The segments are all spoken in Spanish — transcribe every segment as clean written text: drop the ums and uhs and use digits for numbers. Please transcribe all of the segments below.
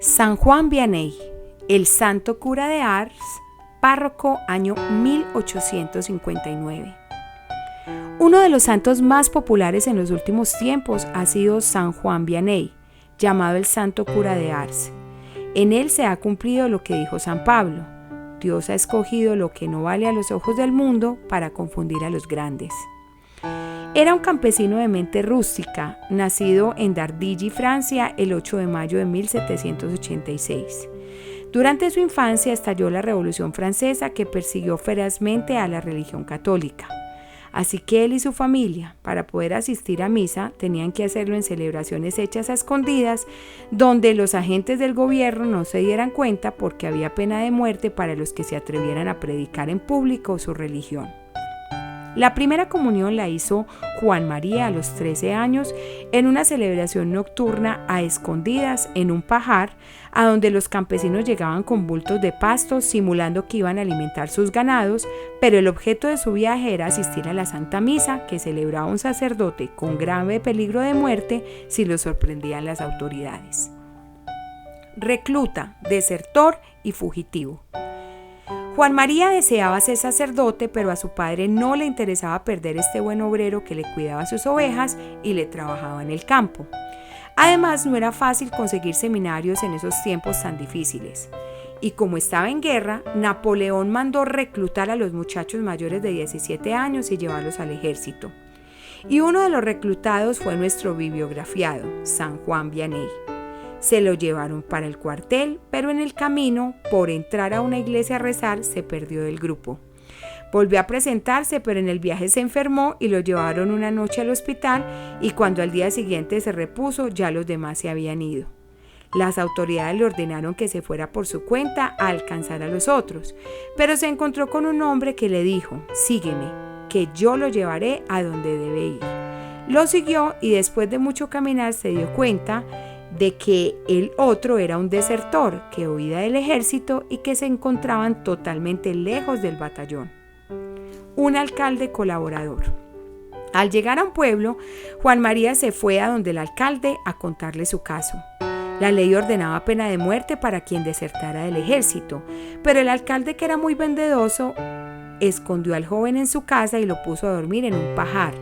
San Juan Vianney, el santo cura de Ars, párroco año 1859. Uno de los santos más populares en los últimos tiempos ha sido San Juan Vianney, llamado el santo cura de Ars. En él se ha cumplido lo que dijo San Pablo: Dios ha escogido lo que no vale a los ojos del mundo para confundir a los grandes. Era un campesino de mente rústica, nacido en Dardilly, Francia, el 8 de mayo de 1786. Durante su infancia estalló la Revolución Francesa, que persiguió ferozmente a la religión católica. Así que él y su familia, para poder asistir a misa, tenían que hacerlo en celebraciones hechas a escondidas, donde los agentes del gobierno no se dieran cuenta, porque había pena de muerte para los que se atrevieran a predicar en público su religión. La primera comunión la hizo Juan María a los 13 años en una celebración nocturna a escondidas en un pajar, a donde los campesinos llegaban con bultos de pasto simulando que iban a alimentar sus ganados, pero el objeto de su viaje era asistir a la Santa Misa que celebraba un sacerdote con grave peligro de muerte si lo sorprendían las autoridades. Recluta, desertor y fugitivo. Juan María deseaba ser sacerdote, pero a su padre no le interesaba perder este buen obrero que le cuidaba sus ovejas y le trabajaba en el campo. Además, no era fácil conseguir seminarios en esos tiempos tan difíciles. Y como estaba en guerra, Napoleón mandó reclutar a los muchachos mayores de 17 años y llevarlos al ejército. Y uno de los reclutados fue nuestro bibliografiado, San Juan Vianney. Se lo llevaron para el cuartel, pero en el camino, por entrar a una iglesia a rezar, se perdió del grupo. Volvió a presentarse, pero en el viaje se enfermó y lo llevaron una noche al hospital, y cuando al día siguiente se repuso, ya los demás se habían ido. Las autoridades le ordenaron que se fuera por su cuenta a alcanzar a los otros, pero se encontró con un hombre que le dijo: «Sígueme, que yo lo llevaré a donde debe ir». Lo siguió y después de mucho caminar se dio cuenta de que el otro era un desertor que huía del ejército y que se encontraban totalmente lejos del batallón. Un alcalde colaborador. Al llegar a un pueblo, Juan María se fue a donde el alcalde a contarle su caso. La ley ordenaba pena de muerte para quien desertara del ejército, pero el alcalde, que era muy vendedoso, escondió al joven en su casa y lo puso a dormir en un pajar.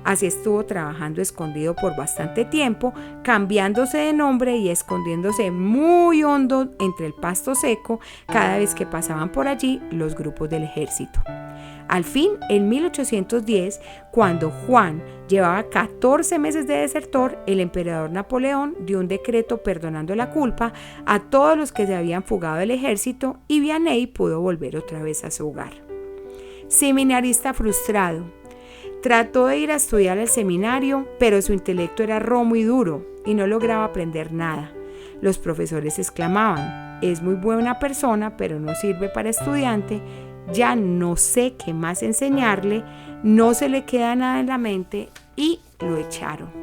Así estuvo trabajando escondido por bastante tiempo, cambiándose de nombre y escondiéndose muy hondo entre el pasto seco cada vez que pasaban por allí los grupos del ejército. Al fin, en 1810, cuando Juan llevaba 14 meses de desertor, el emperador Napoleón dio un decreto perdonando la culpa a todos los que se habían fugado del ejército, y Vianney pudo volver otra vez a su hogar. Seminarista frustrado. Trató de ir a estudiar al seminario, pero su intelecto era romo y duro y no lograba aprender nada. Los profesores exclamaban: «Es muy buena persona, pero no sirve para estudiante, ya no sé qué más enseñarle, no se le queda nada en la mente», y lo echaron.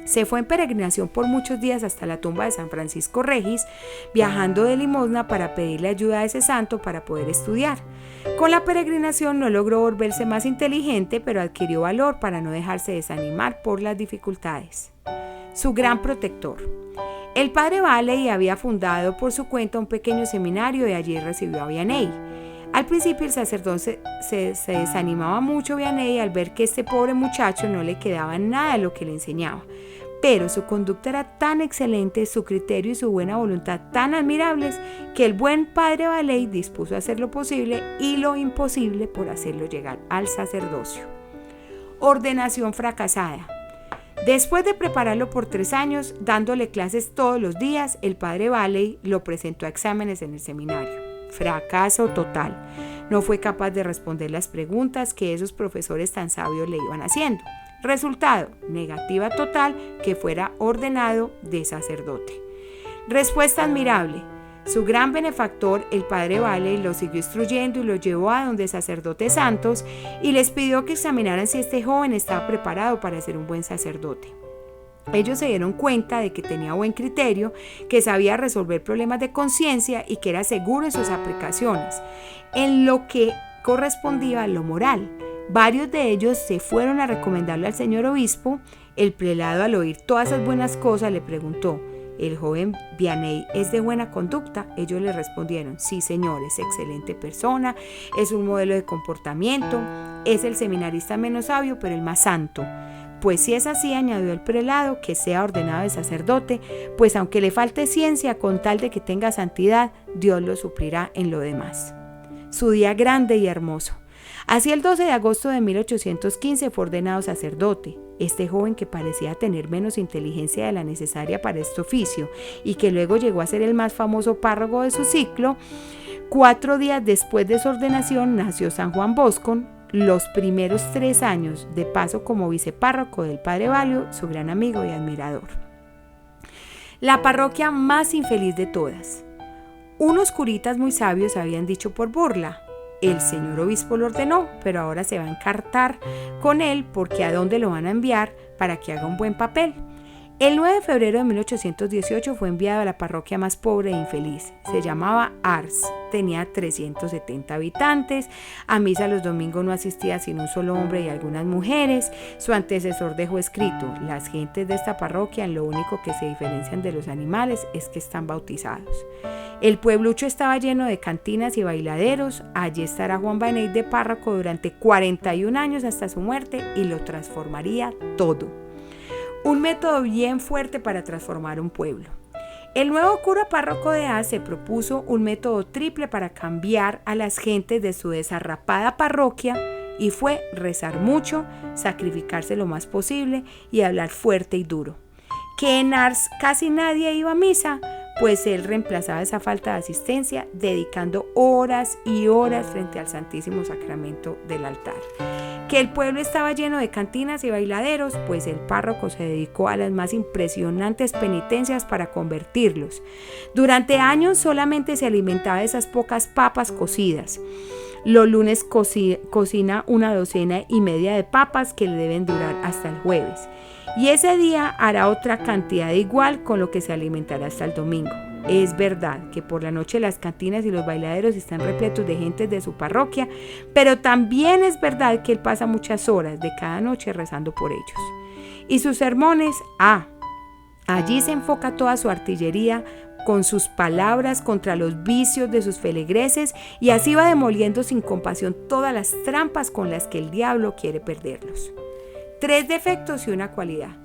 Se fue en peregrinación por muchos días hasta la tumba de San Francisco Regis, viajando de limosna para pedirle ayuda a ese santo para poder estudiar. Con la peregrinación no logró volverse más inteligente, pero adquirió valor para no dejarse desanimar por las dificultades. Su gran protector. El padre Valley había fundado por su cuenta un pequeño seminario y allí recibió a Vianney. Al principio el sacerdote se desanimaba mucho Vianney al ver que este pobre muchacho no le quedaba nada de lo que le enseñaba. Pero su conducta era tan excelente, su criterio y su buena voluntad tan admirables, que el buen padre Valley dispuso a hacer lo posible y lo imposible por hacerlo llegar al sacerdocio. Ordenación fracasada. Después de prepararlo por 3 años, dándole clases todos los días, el padre Valley lo presentó a exámenes en el seminario. Fracaso total. No fue capaz de responder las preguntas que esos profesores tan sabios le iban haciendo. Resultado: negativa total que fuera ordenado de sacerdote. Respuesta admirable. Su gran benefactor, el padre Valley, lo siguió instruyendo y lo llevó a donde sacerdotes santos y les pidió que examinaran si este joven estaba preparado para ser un buen sacerdote. Ellos se dieron cuenta de que tenía buen criterio, que sabía resolver problemas de conciencia y que era seguro en sus aplicaciones, en lo que correspondía a lo moral. Varios de ellos se fueron a recomendarlo al señor obispo. El prelado, al oír todas esas buenas cosas, le preguntó: ¿El joven Vianney es de buena conducta? Ellos le respondieron: sí, señor, es excelente persona, es un modelo de comportamiento, es el seminarista menos sabio, pero el más santo. Pues si es así, añadió el prelado, que sea ordenado de sacerdote, pues aunque le falte ciencia, con tal de que tenga santidad, Dios lo suplirá en lo demás. Su día grande y hermoso. Así, el 12 de agosto de 1815 fue ordenado sacerdote. Este joven, que parecía tener menos inteligencia de la necesaria para este oficio y que luego llegó a ser el más famoso párroco de su ciclo, 4 días después de su ordenación nació San Juan Bosco. Los primeros 3 años de paso como vicepárroco del padre Valio, su gran amigo y admirador. La parroquia más infeliz de todas. Unos curitas muy sabios habían dicho por burla: el señor obispo lo ordenó, pero ahora se va a encartar con él, porque ¿a dónde lo van a enviar para que haga un buen papel? El 9 de febrero de 1818 fue enviado a la parroquia más pobre e infeliz. Se llamaba Ars, tenía 370 habitantes, a misa los domingos no asistía sino un solo hombre y algunas mujeres. Su antecesor dejó escrito: las gentes de esta parroquia, en lo único que se diferencian de los animales es que están bautizados. El pueblucho estaba lleno de cantinas y bailaderos. Allí estará Juan Vianney de párroco durante 41 años hasta su muerte, y lo transformaría todo. Un método bien fuerte para transformar un pueblo. El nuevo cura párroco de Ars se propuso un método triple para cambiar a las gentes de su desarrapada parroquia, y fue rezar mucho, sacrificarse lo más posible y hablar fuerte y duro. Que en Ars casi nadie iba a misa, pues él reemplazaba esa falta de asistencia dedicando horas y horas frente al Santísimo Sacramento del altar. Que el pueblo estaba lleno de cantinas y bailaderos, pues el párroco se dedicó a las más impresionantes penitencias para convertirlos. Durante años solamente se alimentaba de esas pocas papas cocidas. Los lunes cocina una 12.5 de papas que le deben durar hasta el jueves. Y ese día hará otra cantidad igual, con lo que se alimentará hasta el domingo. Es verdad que por la noche las cantinas y los bailaderos están repletos de gentes de su parroquia, pero también es verdad que él pasa muchas horas de cada noche rezando por ellos. Y sus sermones, allí se enfoca toda su artillería con sus palabras contra los vicios de sus feligreses, y así va demoliendo sin compasión todas las trampas con las que el diablo quiere perderlos. 3 defectos y una cualidad.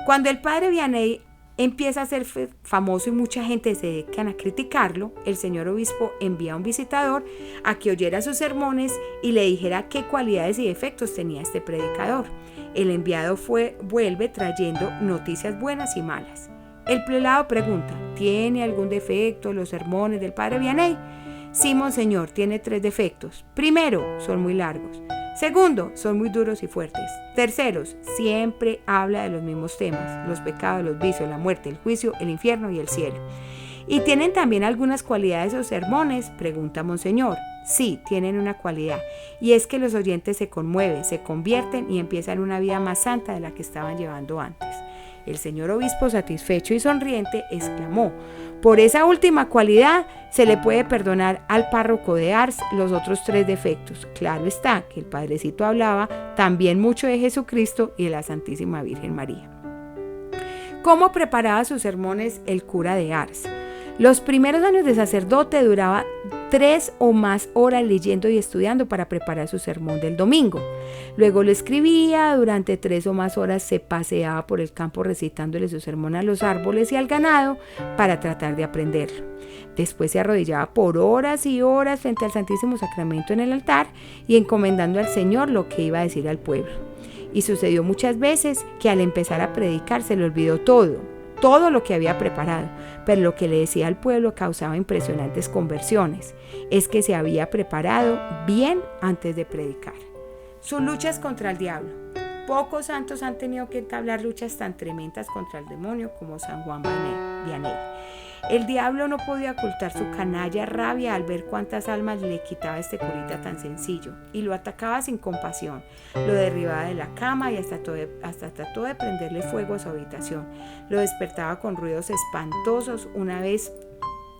Cuando el padre Vianney empieza a ser famoso y mucha gente se dedica a criticarlo, el señor obispo envía a un visitador a que oyera sus sermones y le dijera qué cualidades y defectos tenía este predicador. El enviado vuelve trayendo noticias buenas y malas. El prelado pregunta: ¿tiene algún defecto los sermones del padre Vianney? Sí, monseñor, tiene 3 defectos. Primero, son muy largos. Segundo, son muy duros y fuertes. Terceros, siempre habla de los mismos temas: los pecados, los vicios, la muerte, el juicio, el infierno y el cielo. ¿Y tienen también algunas cualidades esos sermones?, pregunta monseñor. Sí, tienen una cualidad, y es que los oyentes se conmueven, se convierten y empiezan una vida más santa de la que estaban llevando antes. El señor obispo, satisfecho y sonriente, exclamó: por esa última cualidad se le puede perdonar al párroco de Ars los otros 3 defectos. Claro está que el padrecito hablaba también mucho de Jesucristo y de la Santísima Virgen María. ¿Cómo preparaba sus sermones el cura de Ars? Los primeros años de sacerdote duraba 3 o más horas leyendo y estudiando para preparar su sermón del domingo. Luego lo escribía, durante 3 o más horas se paseaba por el campo recitándole su sermón a los árboles y al ganado para tratar de aprenderlo. Después se arrodillaba por horas y horas frente al Santísimo Sacramento en el altar y encomendando al Señor lo que iba a decir al pueblo. Y sucedió muchas veces que al empezar a predicar se le olvidó todo lo que había preparado, pero lo que le decía al pueblo causaba impresionantes conversiones. Es que se había preparado bien antes de predicar. Sus luchas contra el diablo. Pocos santos han tenido que entablar luchas tan tremendas contra el demonio como San Juan Vianney. El diablo no podía ocultar su canalla rabia al ver cuántas almas le quitaba este curita tan sencillo, y lo atacaba sin compasión. Lo derribaba de la cama y hasta trató de prenderle fuego a su habitación. Lo despertaba con ruidos espantosos. Una vez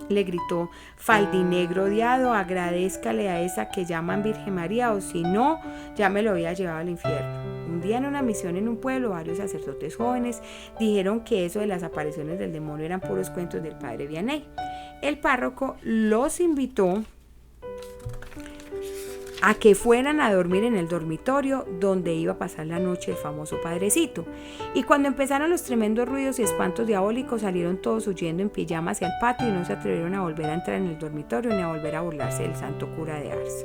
le gritó: faldinegro odiado, agradézcale a esa que llaman Virgen María, o si no, ya me lo había llevado al infierno. Un un día en una misión en un pueblo, varios sacerdotes jóvenes dijeron que eso de las apariciones del demonio eran puros cuentos del padre Vianney. El párroco los invitó a que fueran a dormir en el dormitorio donde iba a pasar la noche el famoso padrecito. Y cuando empezaron los tremendos ruidos y espantos diabólicos, salieron todos huyendo en pijama hacia el patio y no se atrevieron a volver a entrar en el dormitorio ni a volver a burlarse del santo cura de Ars.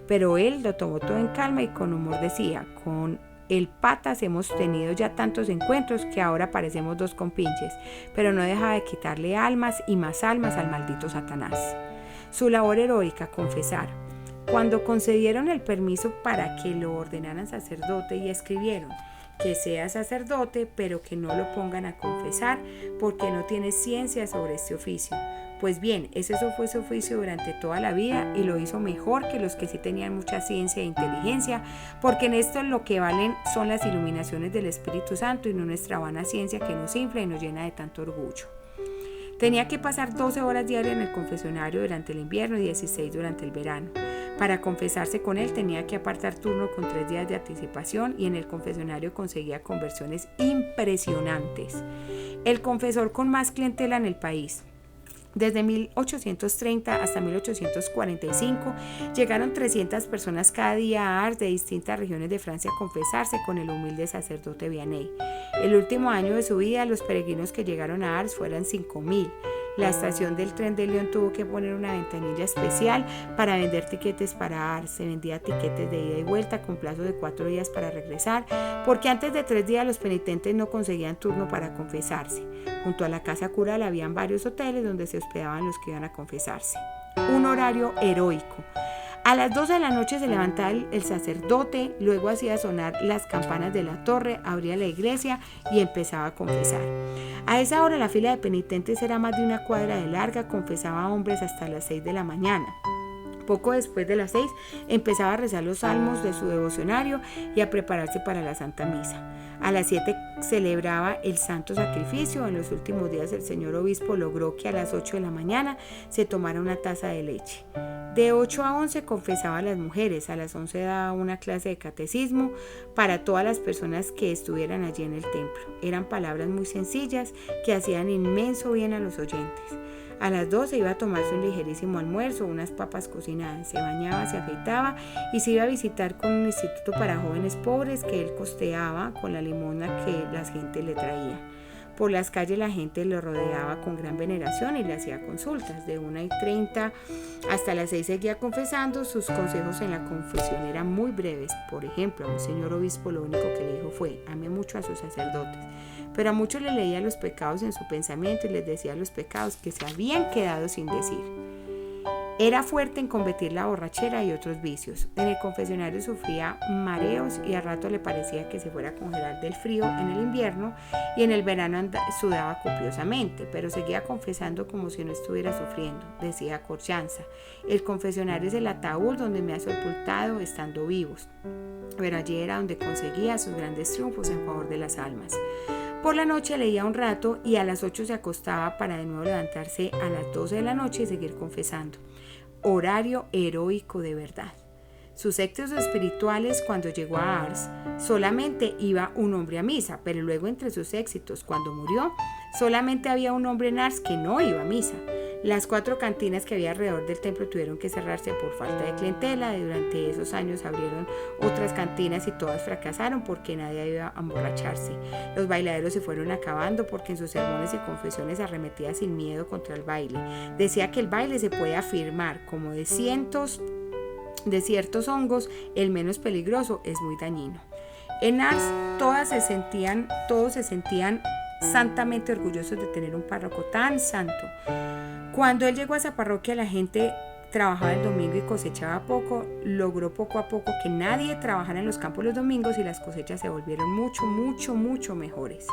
Pero él lo tomó todo en calma y con humor decía: con el Patas hemos tenido ya tantos encuentros que ahora parecemos dos compinches, pero no dejaba de quitarle almas y más almas al maldito Satanás. Su labor heroica, confesar. Cuando concedieron el permiso para que lo ordenaran sacerdote y escribieron que sea sacerdote, pero que no lo pongan a confesar porque no tiene ciencia sobre este oficio. Pues bien, ese fue su oficio durante toda la vida y lo hizo mejor que los que sí tenían mucha ciencia e inteligencia, porque en esto lo que valen son las iluminaciones del Espíritu Santo y no nuestra vana ciencia que nos infla y nos llena de tanto orgullo. Tenía que pasar 12 horas diarias en el confesionario durante el invierno y 16 durante el verano. Para confesarse con él tenía que apartar turno con 3 días de anticipación y en el confesionario conseguía conversiones impresionantes. El confesor con más clientela en el país. Desde 1830 hasta 1845 llegaron 300 personas cada día a Ars de distintas regiones de Francia a confesarse con el humilde sacerdote Vianney. El último año de su vida, los peregrinos que llegaron a Ars fueron 5.000. La estación del tren de Lyon tuvo que poner una ventanilla especial para vender tiquetes para Ars. Se vendía tiquetes de ida y vuelta con plazo de 4 días para regresar, porque antes de 3 días los penitentes no conseguían turno para confesarse. Junto a la casa cural habían varios hoteles donde se hospedaban los que iban a confesarse. Un horario heroico. A las 12 de la noche se levantaba el sacerdote, luego hacía sonar las campanas de la torre, abría la iglesia y empezaba a confesar. A esa hora la fila de penitentes era más de 1 cuadra de larga, confesaba a hombres hasta las 6 de la mañana. Poco después de las 6 empezaba a rezar los salmos de su devocionario y a prepararse para la Santa Misa. A las 7 celebraba el Santo Sacrificio. En los últimos días el señor obispo logró que a las 8 de la mañana se tomara una taza de leche. De 8 a 11 confesaba a las mujeres, a las 11 daba una clase de catecismo para todas las personas que estuvieran allí en el templo. Eran palabras muy sencillas que hacían inmenso bien a los oyentes. A las 12 iba a tomarse un ligerísimo almuerzo, unas papas cocinadas, se bañaba, se afeitaba y se iba a visitar con un instituto para jóvenes pobres que él costeaba con la limosna que la gente le traía. Por las calles la gente lo rodeaba con gran veneración y le hacía consultas. De 1:30 hasta las 6 seguía confesando. Sus consejos en la confesión eran muy breves. Por ejemplo, a un señor obispo lo único que le dijo fue: ame mucho a sus sacerdotes. Pero a muchos le leía los pecados en su pensamiento y les decía los pecados que se habían quedado sin decir. Era fuerte en combatir la borrachera y otros vicios. En el confesionario sufría mareos y a rato le parecía que se fuera a congelar del frío en el invierno y en el verano sudaba copiosamente, pero seguía confesando como si no estuviera sufriendo. Decía Corchanza: el confesionario es el ataúd donde me ha sepultado estando vivos. Pero allí era donde conseguía sus grandes triunfos en favor de las almas. Por la noche leía un rato y a las 8 se acostaba para de nuevo levantarse a las 12 de la noche y seguir confesando. Horario heroico de verdad. Sus éxitos espirituales: cuando llegó a Ars, solamente iba un hombre a misa, pero luego entre sus éxitos, cuando murió, solamente había un hombre en Ars que no iba a misa. Las 4 cantinas que había alrededor del templo tuvieron que cerrarse por falta de clientela y durante esos años abrieron otras cantinas y todas fracasaron porque nadie iba a emborracharse. Los bailaderos se fueron acabando porque en sus sermones y confesiones arremetía sin miedo contra el baile. Decía que el baile se puede afirmar como de ciertos hongos, el menos peligroso es muy dañino. En Ars todos se sentían santamente orgullosos de tener un párroco tan santo. Cuando él llegó a esa parroquia, la gente trabajaba el domingo y cosechaba poco. Logró poco a poco que nadie trabajara en los campos los domingos y las cosechas se volvieron mucho mejores.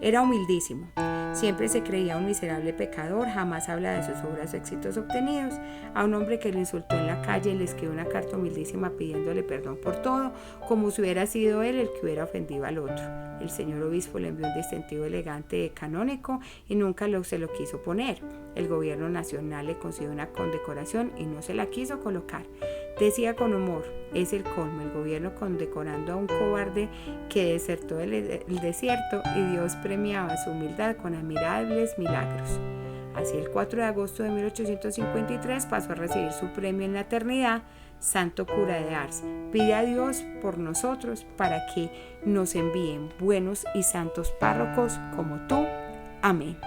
Era humildísimo. Siempre se creía un miserable pecador, jamás habla de sus obras o éxitos obtenidos. A un hombre que lo insultó en la calle le escribió una carta humildísima pidiéndole perdón por todo, como si hubiera sido él el que hubiera ofendido al otro. El señor obispo le envió un distintivo elegante de canónico y nunca se lo quiso poner. El gobierno nacional le concedió una condecoración y no se la quiso colocar. Decía con humor: es el colmo, el gobierno condecorando a un cobarde que desertó el desierto, y Dios premiaba su humildad con admirables milagros. Así, el 4 de agosto de 1853 pasó a recibir su premio en la eternidad, Santo Cura de Ars. Pide a Dios por nosotros para que nos envíen buenos y santos párrocos como tú. Amén.